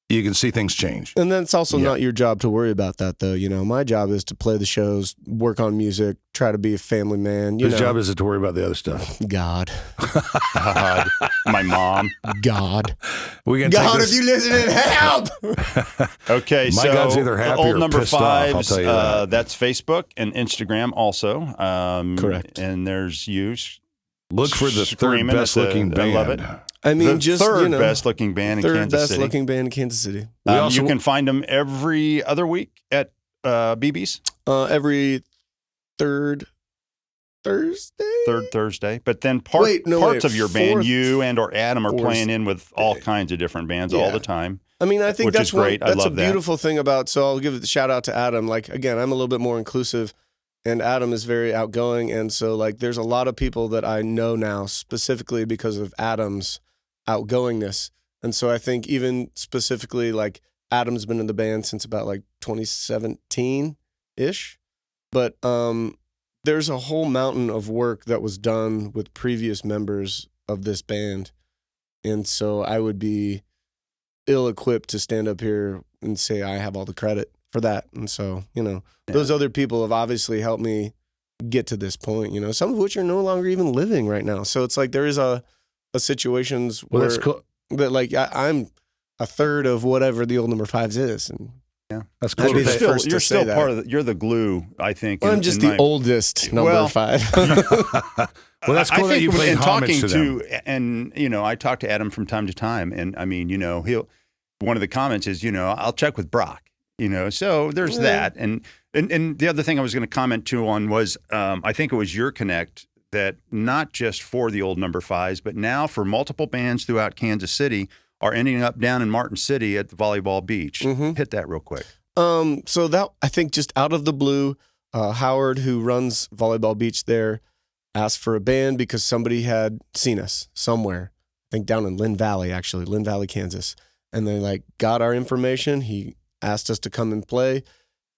You can see things change. And then it's also Yeah. not your job to worry about that, though. My job is to play the shows, work on music, try to be a family man. Whose job is it to worry about the other stuff? God, God, my mom. God, We can God, take if this, you listening, help! Okay, My so God's either happy Old or Number pissed off, I'll Fives, tell you that. that's Facebook and Instagram also. Correct. And there's you. look for the third Screaming best at the- looking I band. love it. I mean, The just third you know, best looking band in third Kansas best City. looking band in Kansas City. We also- You can find them every other week at BBs? Every third Thursday. Third Thursday. But then parts of your band, you and or Adam are playing in with all kinds of different bands all the time. I mean, I think which that's is great. That's I love a beautiful thing about. So I'll give the shout out to Adam. Like again, I'm a little bit more inclusive, and Adam is very outgoing, and so like there's a lot of people that I know now specifically because of Adam's outgoingness, and so I think even specifically like Adam's been in the band since about like 2017 ish, but there's a whole mountain of work that was done with previous members of this band, and so I would be ill-equipped to stand up here and say I have all the credit for that. And so, those other people have obviously helped me get to this point, some of which are no longer even living right now. So it's like there is a situations where that like I'm a third of whatever the old number 5s is. And that's cool. You're still part of you're the glue, I think. Well, I'm just the oldest number 5. Well, that's cool that you played homage to them. And, I talk to Adam from time to time. And, I mean, one of the comments is, I'll check with Brock, So there's that. And the other thing I was going to comment, too, on was I think it was your connect that not just for the old number 5s, but now for multiple bands throughout Kansas City are ending up down in Martin City at the Volleyball Beach. Mm-hmm. Hit that real quick. So that, I think just out of the blue, Howard, who runs Volleyball Beach there, asked for a band because somebody had seen us somewhere. I think down in Lynn Valley, Kansas. And they like got our information. He asked us to come and play.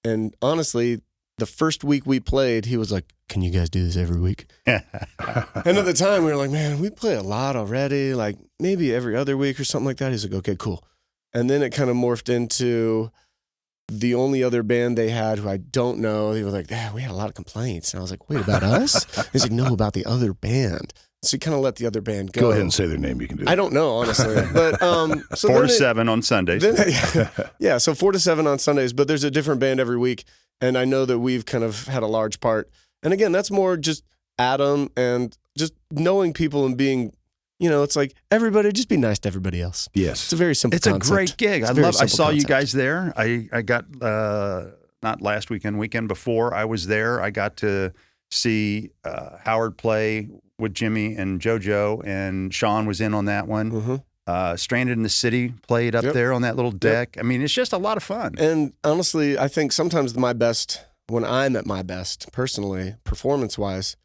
And honestly, the first week we played, he was like, "Can you guys do this every week?" And at the time we were like, "Man, we play a lot already, like maybe every other week or something like that." He's like, "Okay, cool." And then it kind of morphed into the only other band they had who I don't know. He was like, "We had a lot of complaints." And I was like, "Wait, about us?" He's like, "No, about the other band." So he kind of let the other band go. Go ahead and say their name. You can do that. I don't know, honestly. But so 4 to 7 on Sundays. So 4 to 7 on Sundays. But there's a different band every week. And I know that we've kind of had a large part. And again, that's more just Adam and just knowing people and being, it's like everybody, just be nice to everybody else. Yes. It's a very simple concept. It's a great gig. I saw you guys there. I got, not last weekend before I was there. I got to see Howard play with Jimmy and JoJo, and Sean was in on that one. Mm-hmm. Stranded in the City played up there on that little deck. I mean, it's just a lot of fun. And honestly, I think sometimes when I'm at my best, personally, performance-wise,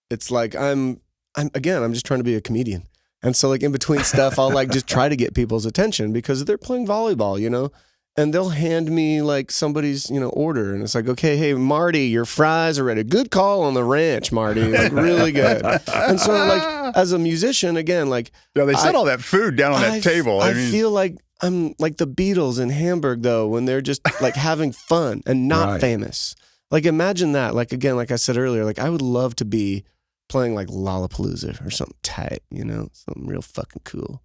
it's like I'm just trying to be a comedian. And so like in between stuff, I'll like just try to get people's attention because they're playing volleyball, and they'll hand me like somebody's, order. And it's like, "Okay, hey, Marty, your fries are ready. Good call on the ranch, Marty. Like really good." And so like as a musician, again, like they set all that food down on that table. I feel like I'm like the Beatles in Hamburg though, when they're just like having fun and not famous. Like imagine that. Like again, like I said earlier, like I would love to be playing like Lollapalooza or something tight, something real fucking cool.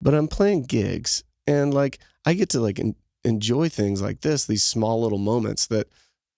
But I'm playing gigs and like I get to like enjoy things like these small little moments that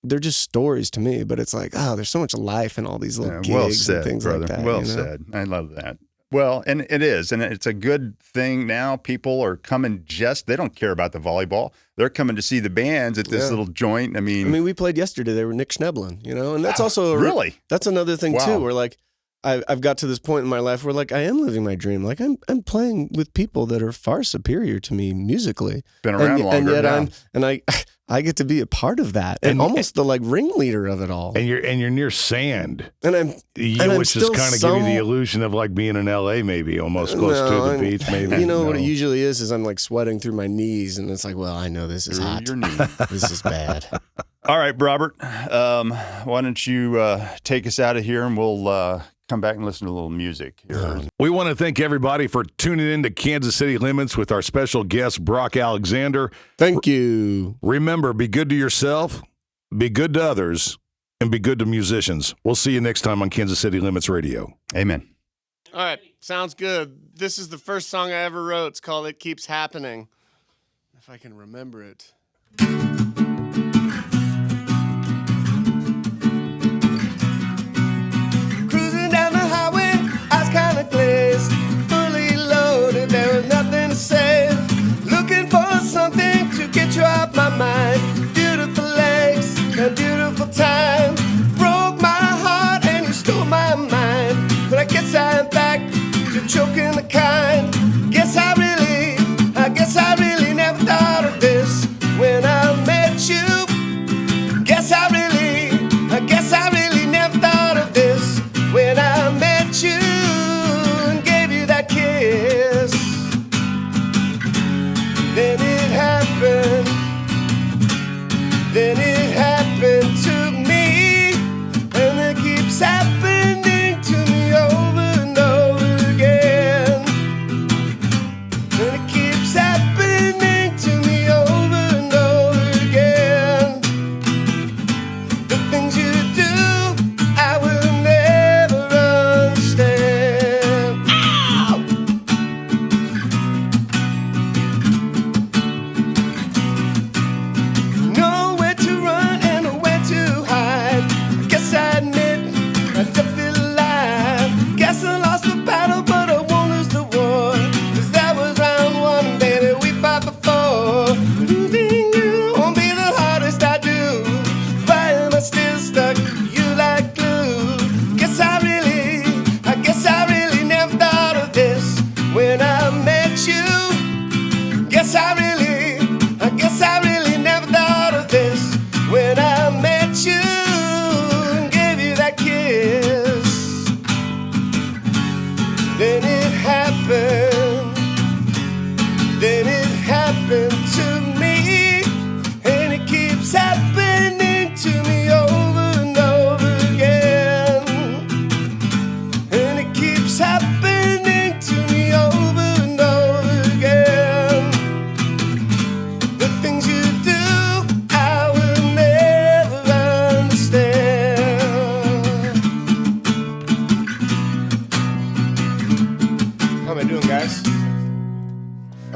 they're just stories to me, but it's like, there's so much life in all these little gigs and things brother. like that. Well said. I love that. Well, and it is, and it's a good thing now. People are coming they don't care about the volleyball. They're coming to see the bands at this little joint. I mean, we played yesterday. They were Nick Schneblin, and that's also really, that's another thing too, where like, I've got to this point in my life where like I am living my dream. Like I'm playing with people that are far superior to me musically. Been around longer, and yet I get to be a part of that and almost the like ringleader of it all. And you're near sand, which is kind of give you the illusion of like being in LA, maybe almost close to the beach. Maybe what it usually is I'm like sweating through my knees, and it's like, well, I know this is hot. Your knee. This is bad. All right, Robert. Why don't you take us out of here, and we'll come back and listen to a little music here. We want to thank everybody for tuning in to Kansas City Limits with our special guest, Brock Alexander. Thank you. Remember, be good to yourself, be good to others, and be good to musicians. We'll see you next time on Kansas City Limits Radio. Amen. All right. Sounds good. This is the first song I ever wrote. It's called It Keeps Happening. If I can remember it. Fully loaded, there was nothing to say. Looking for something to get you out my mind. Beautiful legs,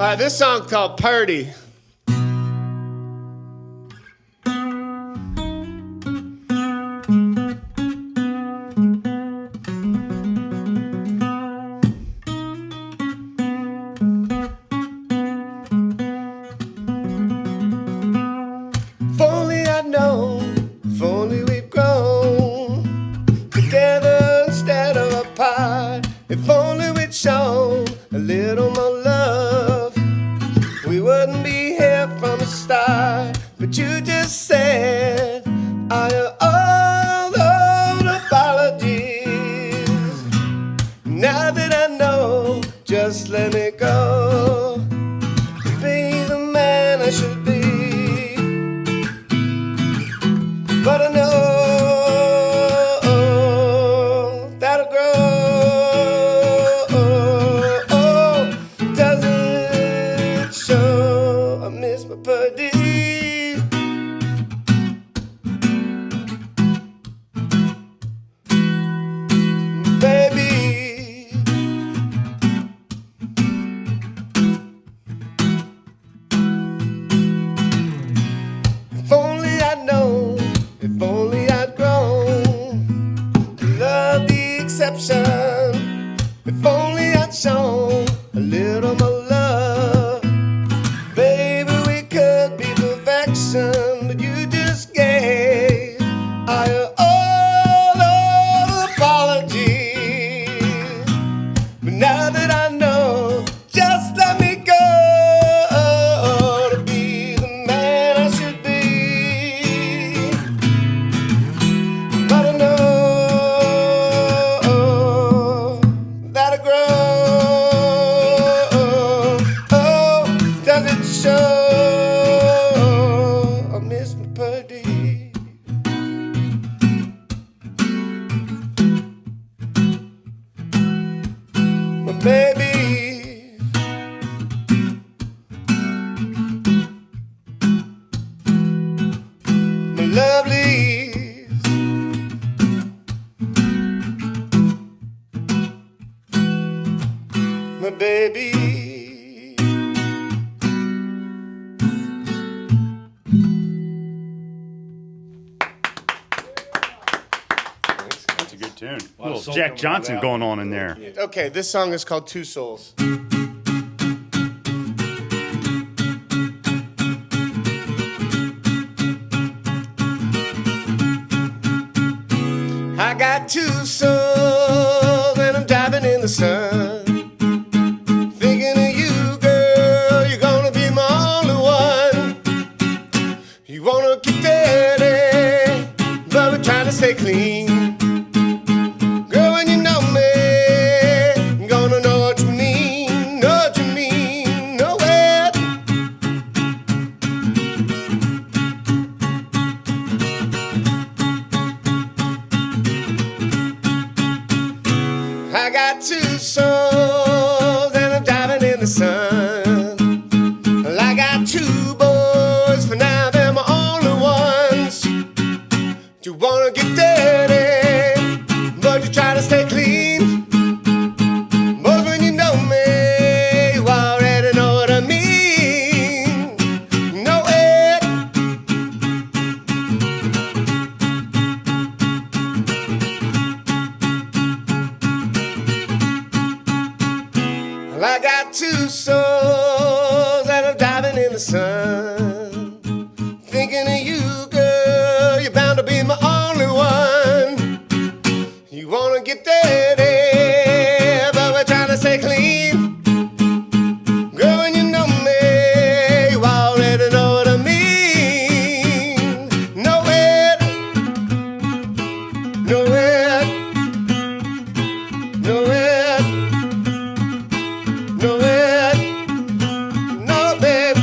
right, this song's called Purdy. If only I'd known, if only we'd grown together instead of apart. If only we'd shown a little more love, we wouldn't be here from the start. But you just said, I owe those apologies. Now that I know, just let me go. Be the man I should be. But I know that'll grow. Does it show I miss my buddy? Baby, if only I'd known, if only I'd grown to love the exception. If only I'd shown a little more love, baby, we could be perfection. But you just gave I all apologies. But now that I know, just let me go to be the man I should be. But I know that'll grow. Does it show I miss my purdy? My baby, my lovelies, my baby. That's a good tune. Little Jack Johnson going on in there. Okay, this song is called Two Souls. I got two souls and I'm driving in the sun, thinking of you, girl. You're gonna be my only one. You wanna keep dirty, but we're trying to stay clean. Girl, when you know me, you're gonna know what you mean, know what you mean, know it. I got two souls and I'm driving in the sun. Well, I got two boys, for now they're my only ones. You wanna get dirty, but you try to stay clean. But when you know me, you already know what I mean. Know it. Well, I got two souls and I'm driving in the sun, thinking of you, girl. You're bound to be my only one. You wanna get dirty, but we're trying to stay clean. Girl, when you know me, you already know what I mean. Know it. Know it. Know it. Know it. Know, babe.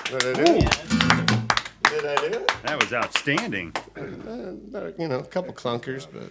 Did I do it? Did I do it? That was outstanding. You know, a couple clunkers, but.